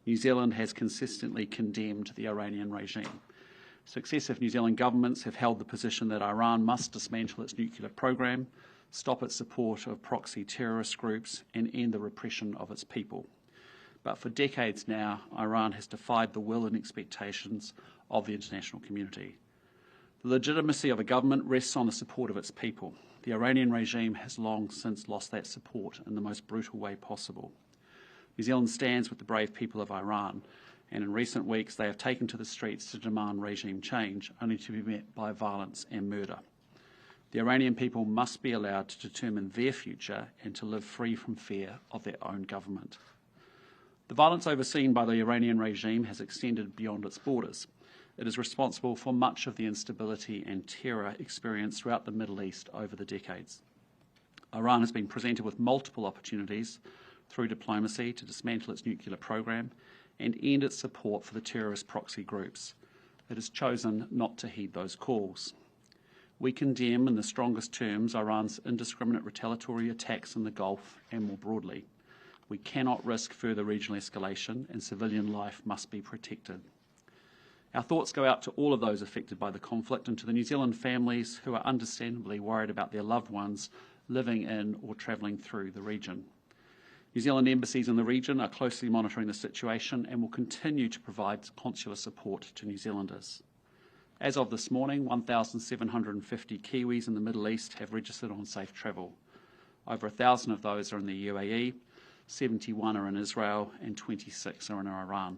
New Zealand has consistently condemned the Iranian regime. Successive New Zealand governments have held the position that Iran must dismantle its nuclear program, stop its support of proxy terrorist groups, and end the repression of its people. But for decades now, Iran has defied the will and expectations of the international community. The legitimacy of a government rests on the support of its people. The Iranian regime has long since lost that support in the most brutal way possible. New Zealand stands with the brave people of Iran, and in recent weeks they have taken to the streets to demand regime change, only to be met by violence and murder. The Iranian people must be allowed to determine their future and to live free from fear of their own government. The violence overseen by the Iranian regime has extended beyond its borders. It is responsible for much of the instability and terror experienced throughout the Middle East over the decades. Iran has been presented with multiple opportunities through diplomacy to dismantle its nuclear program and end its support for the terrorist proxy groups. It has chosen not to heed those calls. We condemn in the strongest terms Iran's indiscriminate retaliatory attacks in the Gulf and more broadly. We cannot risk further regional escalation, and civilian life must be protected. Our thoughts go out to all of those affected by the conflict and to the New Zealand families who are understandably worried about their loved ones living in or travelling through the region. New Zealand embassies in the region are closely monitoring the situation and will continue to provide consular support to New Zealanders. As of this morning, 1,750 Kiwis in the Middle East have registered on safe travel. Over 1,000 of those are in the UAE, 71 are in Israel, and 26 are in Iran.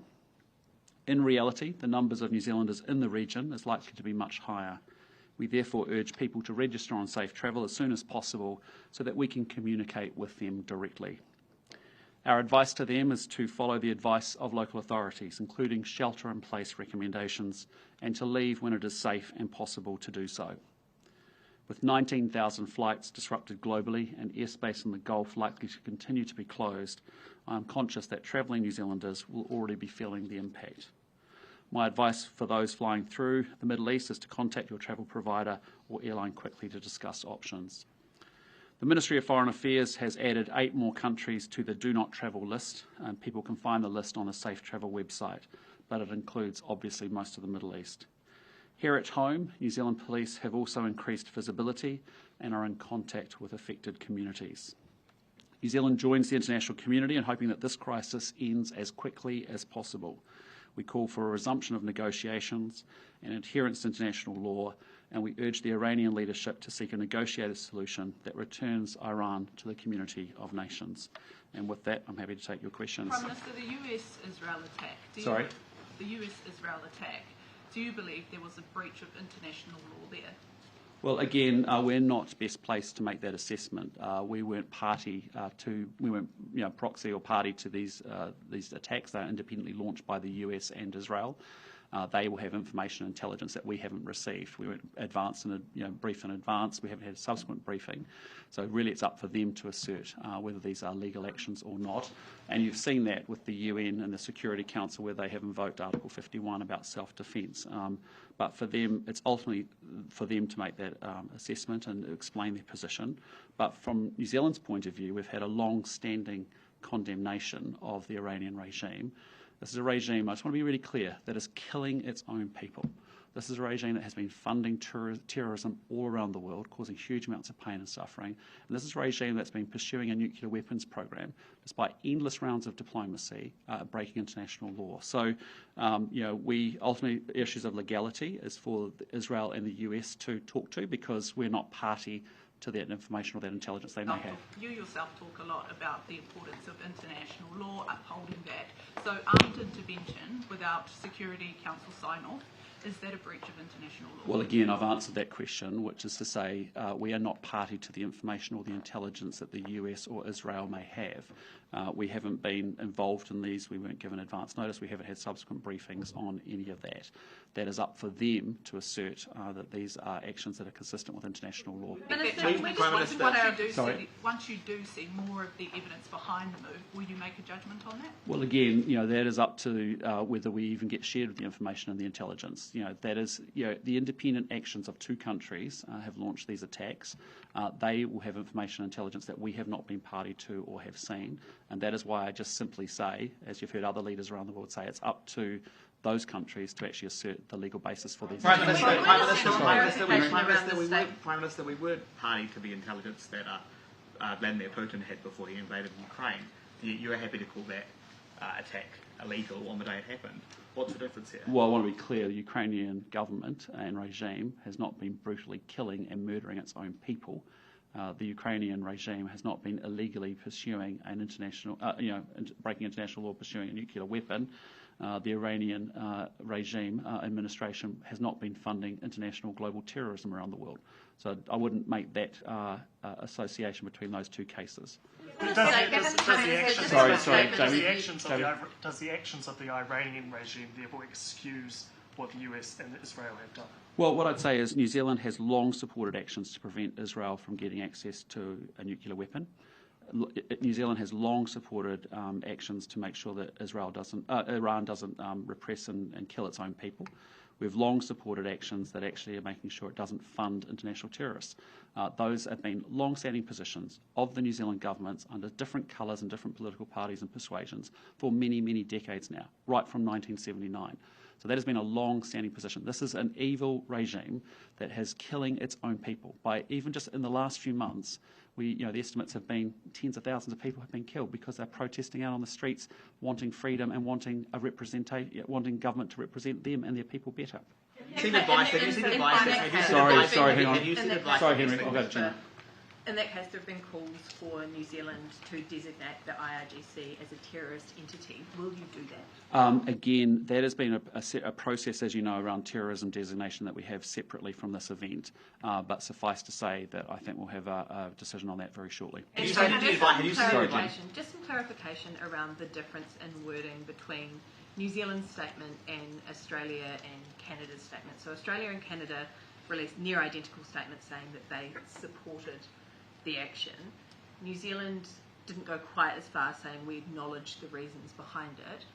In reality, the numbers of New Zealanders in the region is likely to be much higher. We therefore urge people to register on safe travel as soon as possible so that we can communicate with them directly. Our advice to them is to follow the advice of local authorities, including shelter-in-place recommendations, and to leave when it is safe and possible to do so. With 19,000 flights disrupted globally and airspace in the Gulf likely to continue to be closed, I am conscious that travelling New Zealanders will already be feeling the impact. My advice for those flying through the Middle East is to contact your travel provider or airline quickly to discuss options. The Ministry of Foreign Affairs has added 8 more countries to the Do Not Travel list, and people can find the list on the Safe Travel website, but it includes obviously most of the Middle East. Here at home, New Zealand Police have also increased visibility and are in contact with affected communities. New Zealand joins the international community in hoping that this crisis ends as quickly as possible. We call for a resumption of negotiations and adherence to international law, and we urge the Iranian leadership to seek a negotiated solution that returns Iran to the community of nations. And with that, I'm happy to take your questions. Prime Minister, the US-Israel attack. The US-Israel attack. Do you believe there was a breach of international law there? Well, again, we're not best placed to make that assessment. We weren't party we weren't proxy or party to these attacks. They're independently launched by the US and Israel. They will have information and intelligence that we haven't received. We weren't briefed in advance. We haven't had a subsequent briefing. So really it's up for them to assert whether these are legal actions or not. And you've seen that with the UN and the Security Council where they have invoked Article 51 about self-defence. But for them, it's ultimately for them to make that assessment and explain their position. But from New Zealand's point of view, we've had a long-standing condemnation of the Iranian regime. This is a regime, I just want to be really clear, that is killing its own people. This is a regime that has been funding terrorism all around the world, causing huge amounts of pain and suffering. And this is a regime that's been pursuing a nuclear weapons program, despite endless rounds of diplomacy, breaking international law. So, we ultimately, issues of legality is for Israel and the US to talk to, because we're not party to that information or that intelligence they may have. You yourself talk a lot about the importance of international law, upholding that. So armed intervention without Security Council sign-off, is that a breach of international law? Well, again, I've answered that question, which is to say we are not party to the information or the intelligence that the US or Israel may have. We haven't been involved in these. We weren't given advance notice. We haven't had subsequent briefings on any of that. That is up for them to assert that these are actions that are consistent with international law. Once you do see more of the evidence behind the move, will you make a judgment on that? Well, again, that is up to whether we even get shared with the information and the intelligence. that is the independent actions of two countries have launched these attacks. They will have information and intelligence that we have not been party to or have seen, and that is why I just simply say, as you've heard other leaders around the world say, it's up to those countries to actually assert the legal basis for these. Prime Minister, we were party to the intelligence that Vladimir Putin had before he invaded Ukraine. You were happy to call that attack illegal on the day it happened. What's the difference here? Well, I want to be clear, the Ukrainian government and regime has not been brutally killing and murdering its own people. The Ukrainian regime has not been illegally pursuing an international, breaking international law, pursuing a nuclear weapon. The Iranian regime administration has not been funding international global terrorism around the world. So I wouldn't make that association between those two cases. Does the actions of the Iranian regime therefore excuse what the US and Israel have done? Well, what I'd say is New Zealand has long supported actions to prevent Israel from getting access to a nuclear weapon. New Zealand has long supported actions to make sure that Iran doesn't repress and kill its own people. We've long supported actions that actually are making sure it doesn't fund international terrorists. Those have been long-standing positions of the New Zealand governments under different colours and different political parties and persuasions for many, many decades now, right from 1979. So that has been a long-standing position. This is an evil regime that has killing its own people. By even just in the last few months, the estimates have been tens of thousands of people have been killed because they're protesting out on the streets, wanting freedom and wanting government to represent them and their people better. Sorry, Henry, I'll go to Jenna. In that case, there have been calls for New Zealand to designate the IRGC as a terrorist entity. Will you do that? Again, that has been a process, as you know, around terrorism designation that we have separately from this event. But suffice to say that I think we'll have a decision on that very shortly. Just some clarification around the difference in wording between New Zealand's statement and Australia and Canada's statement. So Australia and Canada released near identical statements saying that they supported the action. New Zealand didn't go quite as far, saying we acknowledge the reasons behind it.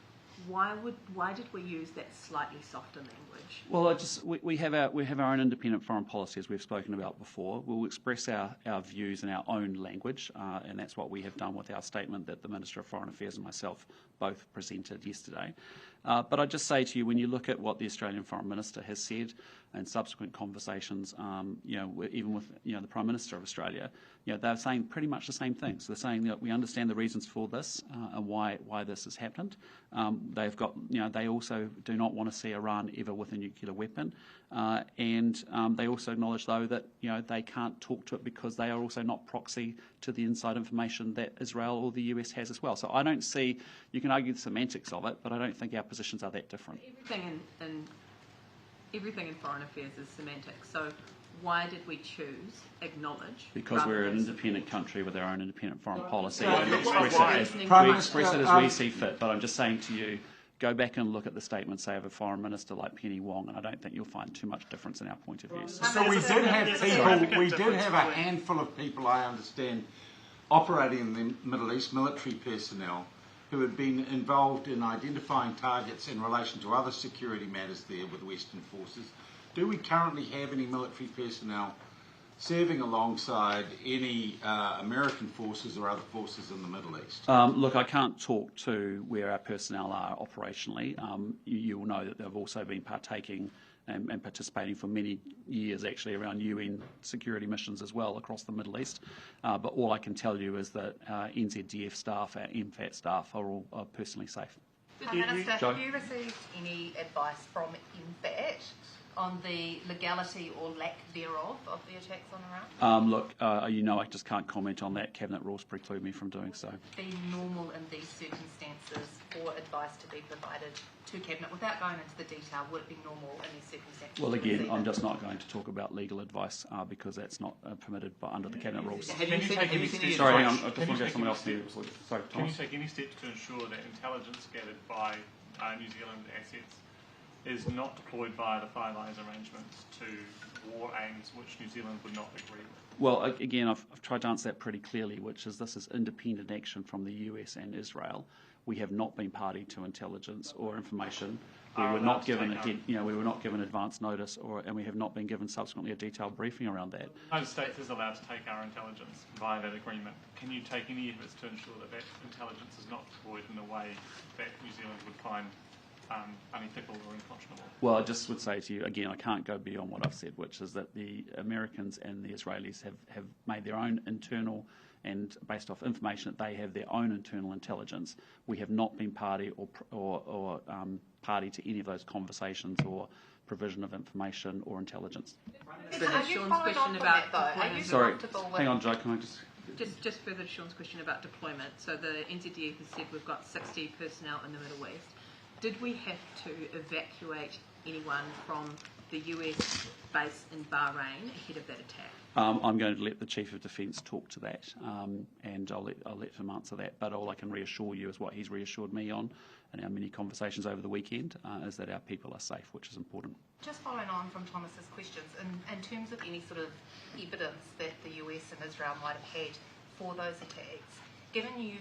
Why did we use that slightly softer language? Well, we have our own independent foreign policy, as we've spoken about before. We'll express our views in our own language, and that's what we have done with our statement that the Minister of Foreign Affairs and myself both presented yesterday. But I just say to you, when you look at what the Australian Foreign Minister has said in subsequent conversations, even with the Prime Minister of Australia, they're saying pretty much the same things. They're saying that we understand the reasons for this and why this has happened. They also do not want to see Iran ever with a nuclear weapon, and they also acknowledge, though, that they can't talk to it because they are also not proxy to the inside information that Israel or the US has as well. So I don't see. You can argue the semantics of it, but I don't think our positions are that different. Everything in foreign affairs is semantics. So why did we choose acknowledge? Because we're an independent country with our own independent foreign policy. So We express it as we see fit. But I'm just saying to you, go back and look at the statement, say, of a foreign minister like Penny Wong, and I don't think you'll find too much difference in our point of view. So we did have a handful of people, I understand, operating in the Middle East, military personnel, who had been involved in identifying targets in relation to other security matters there with Western forces. Do we currently have any military personnel serving alongside any American forces or other forces in the Middle East? Look, I can't talk to where our personnel are operationally. You will know that they've also been partaking and participating for many years, actually, around UN security missions as well across the Middle East. But all I can tell you is that NZDF staff, our MFAT staff, are all personally safe. Minister, have you received any advice from MFAT on the legality or lack thereof of the attacks on Iran? Look, I just can't comment on that. Cabinet rules preclude me from doing so. Be normal in these circumstances for advice to be provided to Cabinet without going into the detail? Would it be normal in these circumstances? Well, again, I'm just not going to talk about legal advice because that's not permitted under the Cabinet rules. Sorry, hang on. I just want to get someone else to. Sorry, Thomas. Can you take any steps to ensure that intelligence gathered by New Zealand assets is not deployed via the Five Eyes arrangements to war aims which New Zealand would not agree with? Well, again, I've tried to answer that pretty clearly, which is this is independent action from the US and Israel. We have not been party to intelligence or information. We were not given advance notice, and we have not been given subsequently a detailed briefing around that. The United States is allowed to take our intelligence via that agreement. Can you take any efforts to ensure that that intelligence is not deployed in a way that New Zealand would find unethical or unconscionable? Well, I just would say to you, again, I can't go beyond what I've said, which is that the Americans and the Israelis have made their own internal, and based off information that they have, their own internal intelligence. We have not been party or party to any of those conversations or provision of information or intelligence. Further to Sean's question about deployment. Sorry, hang on, Jo, can I Just further to Sean's question about deployment. So the NZDF has said we've got 60 personnel in the Middle East. Did we have to evacuate anyone from the US base in Bahrain ahead of that attack? I'm going to let the Chief of Defence talk to that, and I'll let him answer that. But all I can reassure you is what he's reassured me on in our many conversations over the weekend, is that our people are safe, which is important. Just following on from Thomas's questions, in terms of any sort of evidence that the US and Israel might have had for those attacks, given you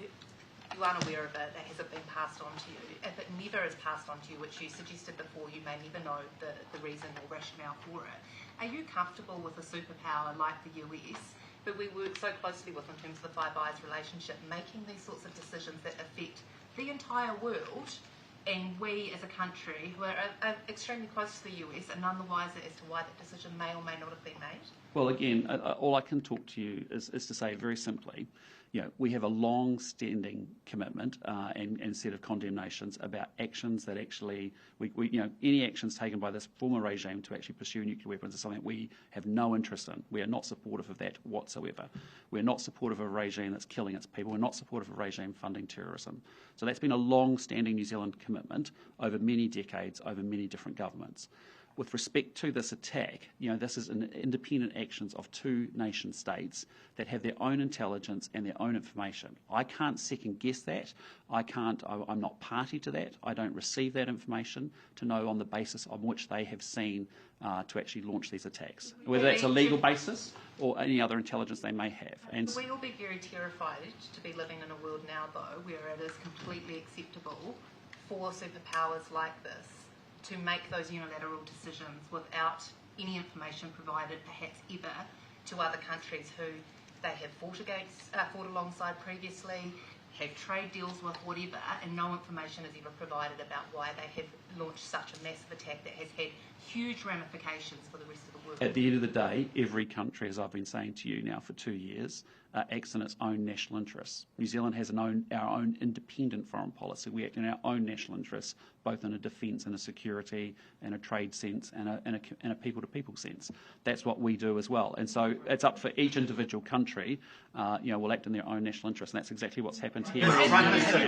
aren't aware of it, that hasn't been passed on to you, if it never is passed on to you, which you suggested before, you may never know the reason or rationale for it, are you comfortable with a superpower like the US, who we work so closely with in terms of the Five Eyes relationship, making these sorts of decisions that affect the entire world, and we as a country who are extremely close to the US are none the wiser as to why that decision may or may not have been made? Well, again, all I can talk to you is to say very simply, we have a long-standing commitment and set of condemnations about actions that actually, any actions taken by this former regime to actually pursue nuclear weapons is something we have no interest in. We are not supportive of that whatsoever. We're not supportive of a regime that's killing its people. We're not supportive of a regime funding terrorism. So that's been a long-standing New Zealand commitment over many decades, over many different governments. With respect to this attack, this is an independent actions of two nation states that have their own intelligence and their own information. I can't second guess that. I'm not party to that. I don't receive that information to know on the basis on which they have seen to actually launch these attacks, whether that's a legal basis or any other intelligence they may have. And we will be very terrified to be living in a world now, though, where it is completely acceptable for superpowers like this to make those unilateral decisions without any information provided, perhaps ever, to other countries who they have fought alongside previously, have trade deals with, whatever, and no information is ever provided about why they have launched such a massive attack that has had huge ramifications for the rest of the world. At the end of the day, every country, as I've been saying to you now for 2 years, acts in its own national interests. New Zealand has our own independent foreign policy. We act in our own national interests, both in a defence and a security and a trade sense and a people-to-people sense. That's what we do as well. And so it's up for each individual country, will act in their own national interests, and that's exactly what's happened here. Have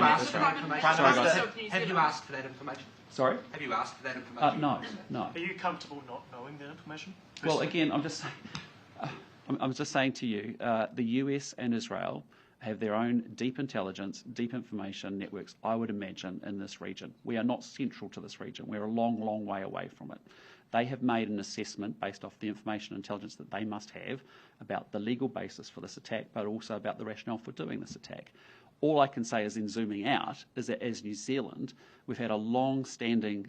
you asked for that information? Sorry? Have you asked for that information? No. Are you comfortable not knowing that information? Well, again, I'm just saying to you, the US and Israel have their own deep intelligence, deep information networks, I would imagine, in this region. We are not central to this region. We're a long, long way away from it. They have made an assessment based off the information and intelligence that they must have about the legal basis for this attack, but also about the rationale for doing this attack. All I can say is, in zooming out, is that as New Zealand, we've had a long-standing,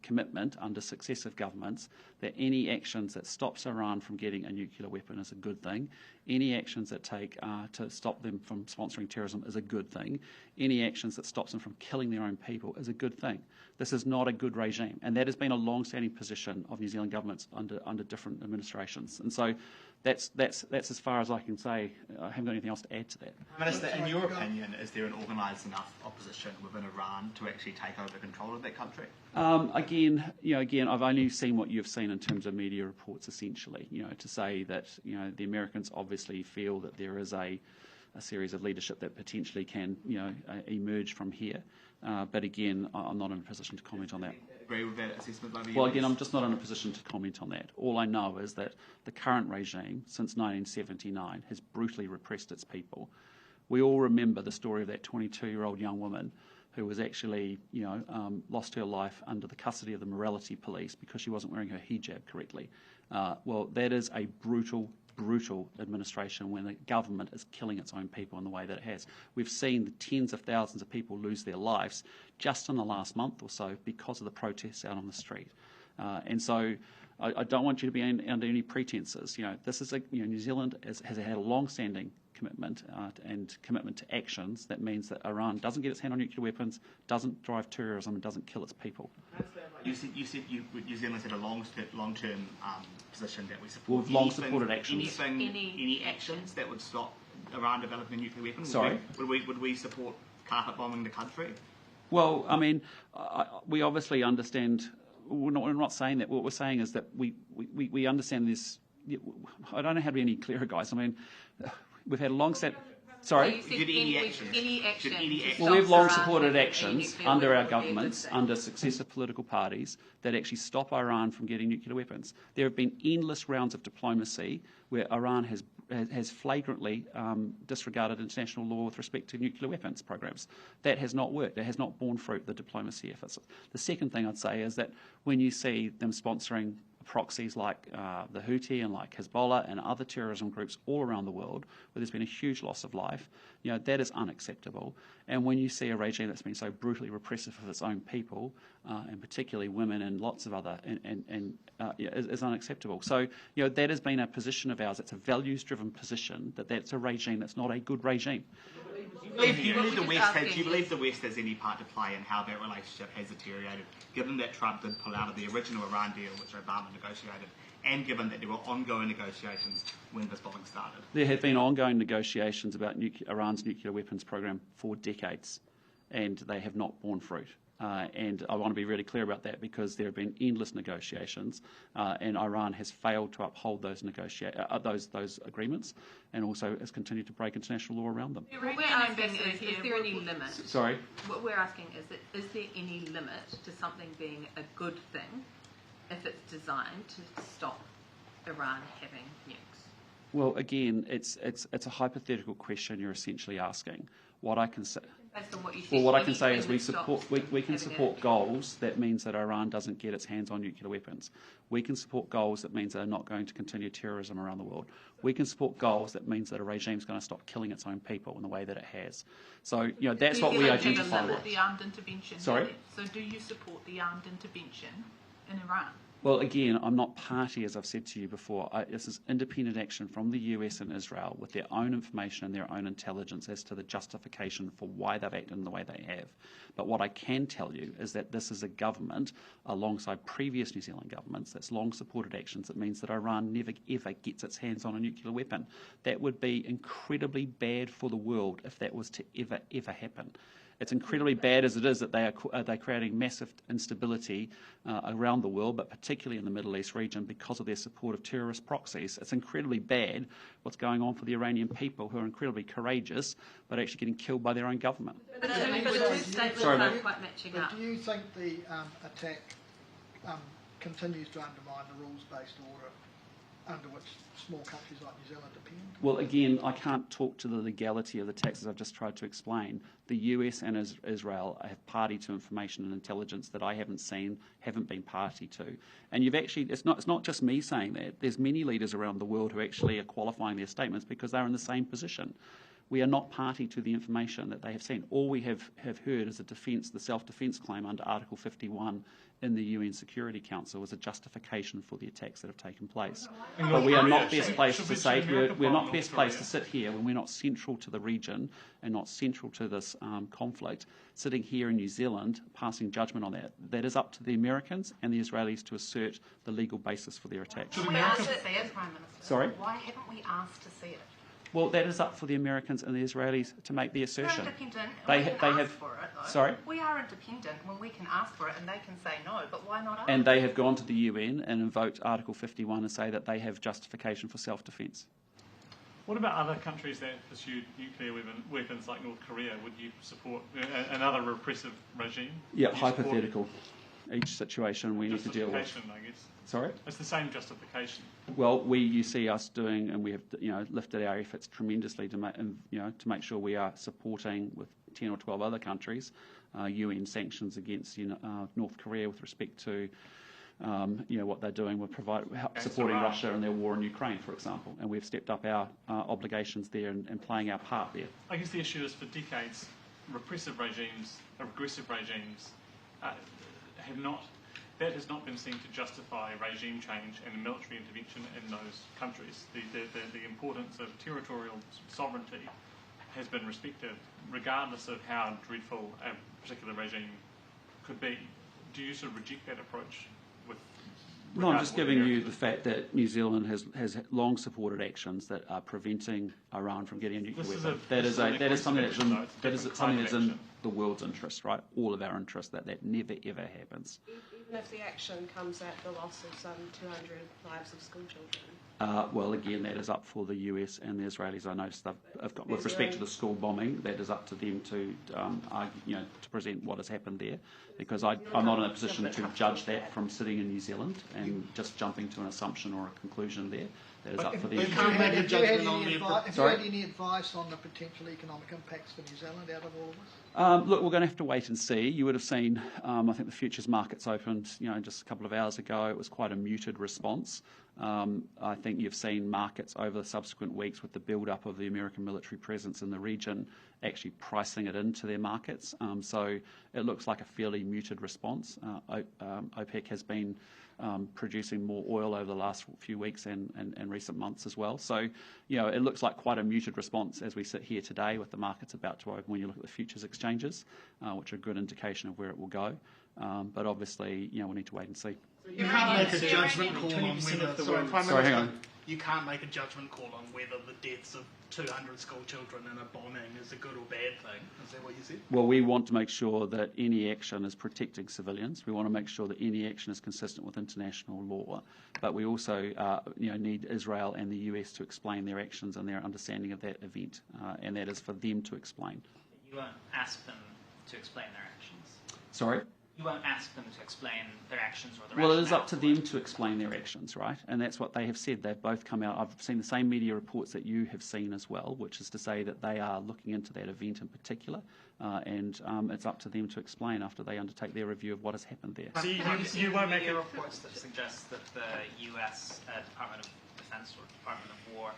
commitment under successive governments that any actions that stops Iran from getting a nuclear weapon is a good thing. Any actions that take to stop them from sponsoring terrorism is a good thing. Any actions that stops them from killing their own people is a good thing. This is not a good regime, and that has been a long-standing position of New Zealand governments under different administrations. And so that's as far as I can say. I haven't got anything else to add to that. Minister, in your opinion, is there an organised enough opposition within Iran to actually take over control of that country? Again, I've only seen what you've seen in terms of media reports, essentially. To say that the Americans obviously feel that there is a series of leadership that potentially can emerge from here. But again, I'm not in a position to comment on that. Agree with that assessment by the US? Well, again, I'm just not in a position to comment on that. All I know is that the current regime, since 1979, has brutally repressed its people. We all remember the story of that 22-year-old young woman who was actually, lost her life under the custody of the morality police because she wasn't wearing her hijab correctly. Well, that is a brutal, brutal administration when the government is killing its own people in the way that it has. We've seen the tens of thousands of people lose their lives just in the last month or so because of the protests out on the street. And so I don't want you to be under any pretenses. This is New Zealand has had a long-standing commitment and commitment to actions that means that Iran doesn't get its hand on nuclear weapons, doesn't drive terrorism, and doesn't kill its people. You said New Zealand's had a long-term position that we support. We've long supported actions. Any actions that would stop Iran developing a nuclear weapon? Sorry? Would we support carpet bombing the country? Well, I mean, we obviously understand. We're not saying that. What we're saying is that we understand this. I don't know how to be any clearer, guys. I mean, we've had a long set. Sorry? Any action. Well, we've long supported actions under our governments, under successive political parties, that actually stop Iran from getting nuclear weapons. There have been endless rounds of diplomacy where Iran has flagrantly disregarded international law with respect to nuclear weapons programs. That has not worked. It has not borne fruit, the diplomacy efforts. The second thing I'd say is that when you see them sponsoring proxies like the Houthi and like Hezbollah and other terrorism groups all around the world, where there's been a huge loss of life, that is unacceptable. And when you see a regime that's been so brutally repressive of its own people, and particularly women and lots of other, is unacceptable. So, that has been a position of ours. It's a values-driven position that's a regime that's not a good regime. Do you believe the West has any part to play in how that relationship has deteriorated, given that Trump did pull out of the original Iran deal, which Obama negotiated, and given that there were ongoing negotiations when this bombing started? There have been ongoing negotiations about Iran's nuclear weapons program for decades, and they have not borne fruit. And I want to be really clear about that because there have been endless negotiations, and Iran has failed to uphold those agreements, and also has continued to break international law around them. What we're asking is there any limit? Sorry? What we're asking is there any limit to something being a good thing if it's designed to stop Iran having nukes? Well, again, it's a hypothetical question you're essentially asking. What I can say. Based on what you said, well, what I can say is we can support goals that means that Iran doesn't get its hands on nuclear weapons. We can support goals that means they're not going to continue terrorism around the world. We can support goals that means that a regime is going to stop killing its own people in the way that it has. So, that's what we identify with. The armed intervention. Sorry? So do you support the armed intervention in Iran? Well, again, I'm not party, as I've said to you before. This is independent action from the US and Israel with their own information and their own intelligence as to the justification for why they've acted in the way they have. But what I can tell you is that this is a government, alongside previous New Zealand governments, that's long supported actions that means that Iran never, ever gets its hands on a nuclear weapon. That would be incredibly bad for the world if that was to ever, ever happen. It's incredibly bad as it is that they're creating massive instability around the world, but particularly in the Middle East region because of their support of terrorist proxies. It's incredibly bad what's going on for the Iranian people, who are incredibly courageous, but actually getting killed by their own government. But the two statements aren't quite matching up. Do you think the attack continues to undermine the rules-based order under which small countries like New Zealand depend? Well, again, I can't talk to the legality of the attacks as I've just tried to explain. The US and Israel have party to information and intelligence that I haven't seen, haven't been party to. And it's not just me saying that. There's many leaders around the world who actually are qualifying their statements because they're in the same position. We are not party to the information that they have seen. All we have heard is the self-defence claim under Article 51 in the UN Security Council as a justification for the attacks that have taken place. But we are not best placed to say, we're not best placed to sit here when we're not central to the region and not central to this conflict, sitting here in New Zealand, passing judgment on that. That is up to the Americans and the Israelis to assert the legal basis for their attacks. We asked to see it, Prime Minister. Sorry? Why haven't we asked to see it? Well, that is up for the Americans and the Israelis to make the assertion. We're independent. They We can have. ask for it, though. Sorry? We are independent when we can ask for it and they can say no, but why not us? And they have gone to the UN and invoked Article 51 and say that they have justification for self-defence. What about other countries that pursue nuclear weapons like North Korea? Would you support another repressive regime? Yeah, hypothetical. Each situation we need to deal with. Justification, I guess. Sorry? It's the same justification. Well, you see us doing, and we have lifted our efforts tremendously to make sure we are supporting with 10 or 12 other countries UN sanctions against North Korea with respect to what they're doing with supporting Russia in their war in Ukraine, for example. And we've stepped up our obligations there and playing our part there. I guess the issue is for decades, repressive regimes, aggressive regimes, that has not been seen to justify regime change and military intervention in those countries. The importance of territorial sovereignty has been respected, regardless of how dreadful a particular regime could be. Do you sort of reject that approach? No, I'm just giving you the fact that New Zealand has long supported actions that are preventing Iran from getting a nuclear weapon. That is something that's in the world's interest, right? All of our interest, that never ever happens. Even if the action comes at the loss of some 200 lives of school children. Well, again, that is up for the US and the Israelis. I noticed with respect to the school bombing, that is up to them to to present what has happened there, because I'm not in a position to judge that from sitting in New Zealand and just jumping to an assumption or a conclusion there. That is up for them. Have you had any advice on the potential economic impacts for New Zealand out of all of this? Look, we're going to have to wait and see. You would have seen, I think the futures markets opened, just a couple of hours ago. It was quite a muted response. I think you've seen markets over the subsequent weeks with the build-up of the American military presence in the region actually pricing it into their markets. So it looks like a fairly muted response. OPEC has been producing more oil over the last few weeks and recent months as well. So, it looks like quite a muted response as we sit here today with the markets about to open when you look at the futures exchanges, which are a good indication of where it will go. But obviously, we need to wait and see. You can't make a judgment call on whether... Sorry, hang on. You can't make a judgment call on whether the deaths of 200 school children in a bombing is a good or bad thing. Is that what you said? Well, we want to make sure that any action is protecting civilians. We want to make sure that any action is consistent with international law. But we also, need Israel and the US to explain their actions and their understanding of that event, and that is for them to explain. You won't ask them to explain their actions. Sorry? You won't ask them to explain their actions or their Well, it is up to them to explain their actions, right? And that's what they have said. They've both come out. I've seen the same media reports that you have seen as well, which is to say that they are looking into that event in particular, and it's up to them to explain after they undertake their review of what has happened there. So you won't make a reports that suggest that the U.S. Department of Defense or Department of War,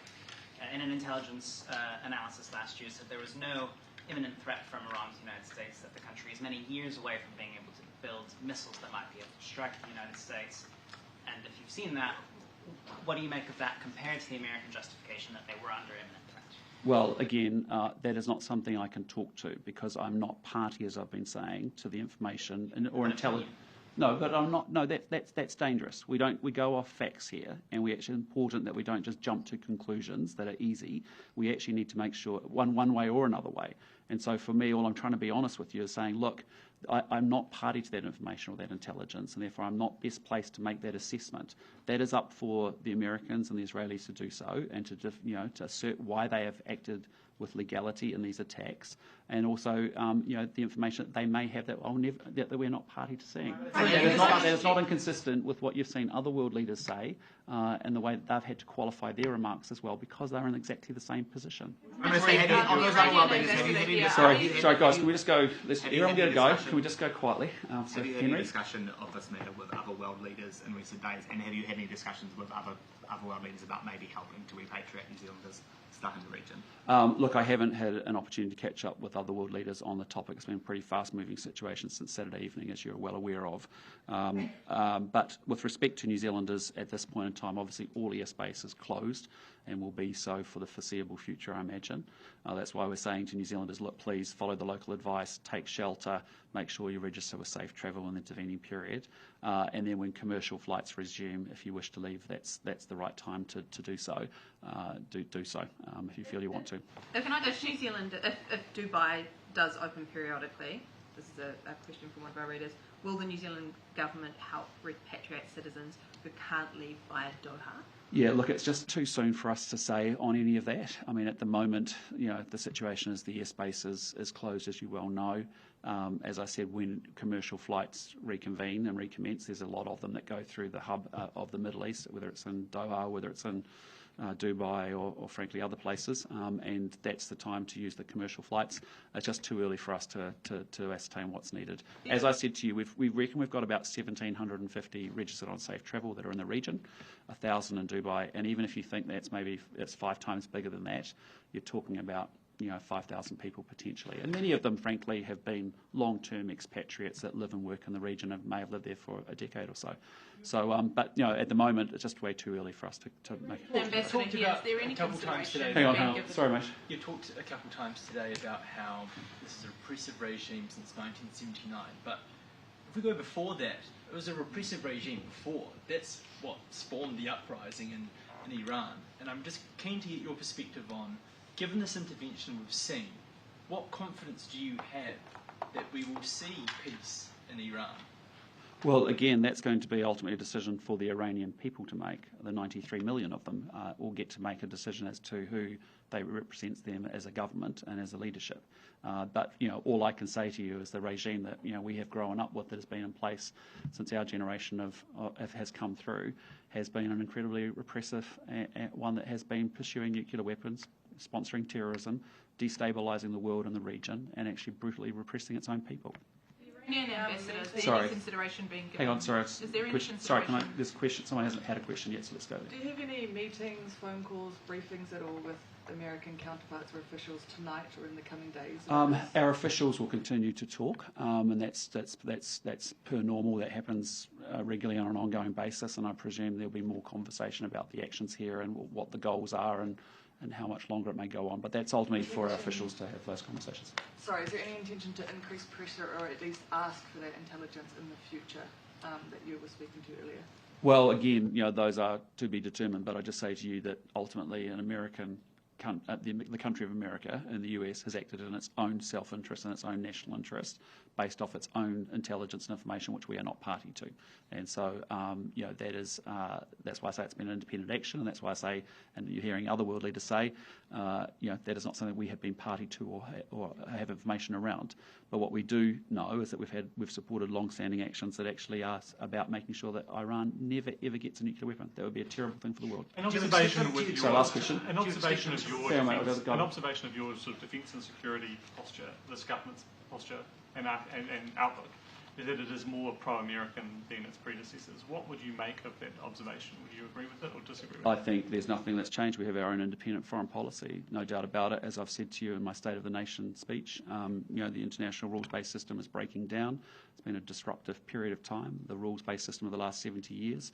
in an intelligence analysis last year, said there was no imminent threat from Iran to the United States, that the country is many years away from being able to build missiles that might be able to strike the United States. And if you've seen that, what do you make of that compared to the American justification that they were under imminent threat? Well, again, that is not something I can talk to because I'm not party, as I've been saying, to the information or intelligence. No, but I'm not. No, that's dangerous. We go off facts here, and it's important that we don't just jump to conclusions that are easy. We actually need to make sure one way or another way. And so for me, all I'm trying to be honest with you is saying, look, I'm not party to that information or that intelligence, and therefore I'm not best placed to make that assessment. That is up for the Americans and the Israelis to do so, and to assert why they have acted with legality in these attacks, and also the information that they may have that we're not party to seeing. That is not inconsistent with what you've seen other world leaders say, and the way that they've had to qualify their remarks as well, because they're in exactly the same position. Sorry, guys, can we just go? Everyone get a go. Can we just go quietly? Have you had any discussion of this matter with other world leaders in recent days, and have you had any discussions with other world leaders about maybe helping to repatriate New Zealanders stuck in the region? Look, I haven't had an opportunity to catch up with other world leaders on the topic. It's been a pretty fast-moving situation since Saturday evening, as you're well aware of. But with respect to New Zealanders at this point in time, obviously all airspace is closed and will be so for the foreseeable future, I imagine. That's why we're saying to New Zealanders, look, please follow the local advice, take shelter, make sure you register with safe travel in the intervening period. And then when commercial flights resume, if you wish to leave, that's the right time to do so. Do so if you feel you want to. Can I go to New Zealand? If Dubai does open periodically, this is a question from one of our readers, will the New Zealand government help repatriate citizens who can't leave via Doha? Yeah, look, it's just too soon for us to say on any of that. I mean, at the moment, the situation is the airspace is closed, as you well know. As I said, when commercial flights reconvene and recommence, there's a lot of them that go through the hub of the Middle East, whether it's in Doha, whether it's in Dubai or frankly other places, and that's the time to use the commercial flights. It's just too early for us to ascertain what's needed. As I said to you, we reckon we've got about 1,750 registered on safe travel that are in the region, 1,000 in Dubai, and even if you think it's 5 times bigger than that, you're talking about 5,000 people potentially. And many of them, frankly, have been long-term expatriates that live and work in the region and may have lived there for a decade or so. But at the moment, it's just way too early for us to make it. Ambassador, is there any consideration? Hang on. Sorry, mate. You talked a couple of times today about how this is a repressive regime since 1979, but if we go before that, it was a repressive regime before. That's what spawned the uprising in Iran. And I'm just keen to get your perspective on, given this intervention we've seen, what confidence do you have that we will see peace in Iran? Well, again, that's going to be ultimately a decision for the Iranian people to make. The 93 million of them will get to make a decision as to who they represents them as a government and as a leadership. But all I can say to you is the regime that we have grown up with, that has been in place since our generation has come through, has been an incredibly repressive one that has been pursuing nuclear weapons, sponsoring terrorism, destabilising the world and the region, and actually brutally repressing its own people. Iranian ambassador, is there any consideration being given? Hang on, sorry. Is there any question? Sorry, there's a question. Someone hasn't had a question yet, so let's go there. Do you have any meetings, phone calls, briefings at all with American counterparts or officials tonight or in the coming days? Our officials will continue to talk, and that's per normal. That happens regularly on an ongoing basis, and I presume there'll be more conversation about the actions here and what the goals are and how much longer it may go on. But that's ultimately for our officials to have those conversations. Sorry, is there any intention to increase pressure or at least ask for that intelligence in the future that you were speaking to earlier? Well, again, those are to be determined, but I just say to you that ultimately an American the country of America and the US has acted in its own self-interest and its own national interest based off its own intelligence and information, which we are not party to. And so, that's why I say it's been an independent action, and that's why I say, and you're hearing other world leaders say, that is not something we have been party to or have information around. But what we do know is that we've supported long-standing actions that actually are about making sure that Iran never ever gets a nuclear weapon. That would be a terrible thing for the world. An observation of your last question. An observation of your sort of defence and security posture, this government's posture and outlook, is that it is more pro-American than its predecessors. What would you make of that observation? Would you agree with it or disagree with it? I think there's nothing that's changed. We have our own independent foreign policy, no doubt about it. As I've said to you in my State of the Nation speech, the international rules-based system is breaking down. It's been a disruptive period of time. The rules-based system of the last 70 years.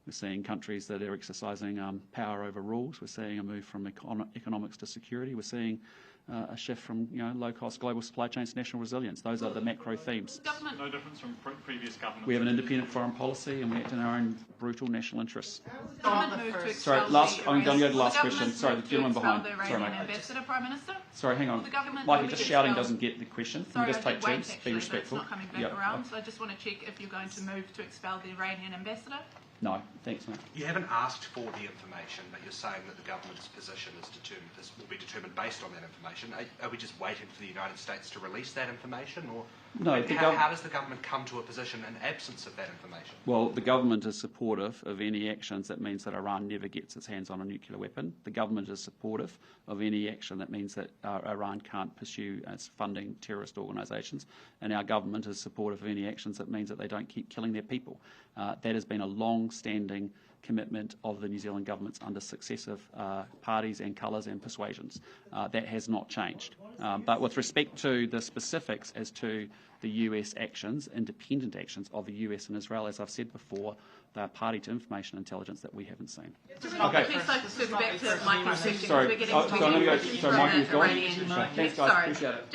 We're seeing countries that are exercising power over rules. We're seeing a move from economics to security. We're seeing a shift from low-cost global supply chains to national resilience. Those are the macro themes. No difference from previous governments. We have an independent foreign policy, and we act in our own brutal national interests. I'm going to go to the last question. Sorry, the gentleman behind. Sorry, mate. Ambassador, Prime Minister? Sorry, hang on. Mikey, just shouting doesn't get the question. Can we just take turns? Be respectful. It's not coming back around, so I just want to check if you're going to move to expel the Iranian ambassador. No, thanks, mate. You haven't asked for the information, but you're saying that the government's position will be determined based on that information. Are we just waiting for the United States to release that information, or no? How does the government come to a position in absence of that information? Well, the government is supportive of any actions that means that Iran never gets its hands on a nuclear weapon. The government is supportive of any action that means that Iran can't pursue its funding terrorist organisations, and our government is supportive of any actions that means that they don't keep killing their people. That has been a long-standing commitment of the New Zealand governments under successive parties and colours and persuasions. That has not changed. But with respect to the specifics as to the US actions, independent actions of the US and Israel, as I've said before, they are party to information intelligence that we haven't seen. Okay. Please focus back to Mikey's question. Sorry, we're getting I'm going to go. Sorry, Mikey's gone. Thanks, guys. Sorry. Appreciate it.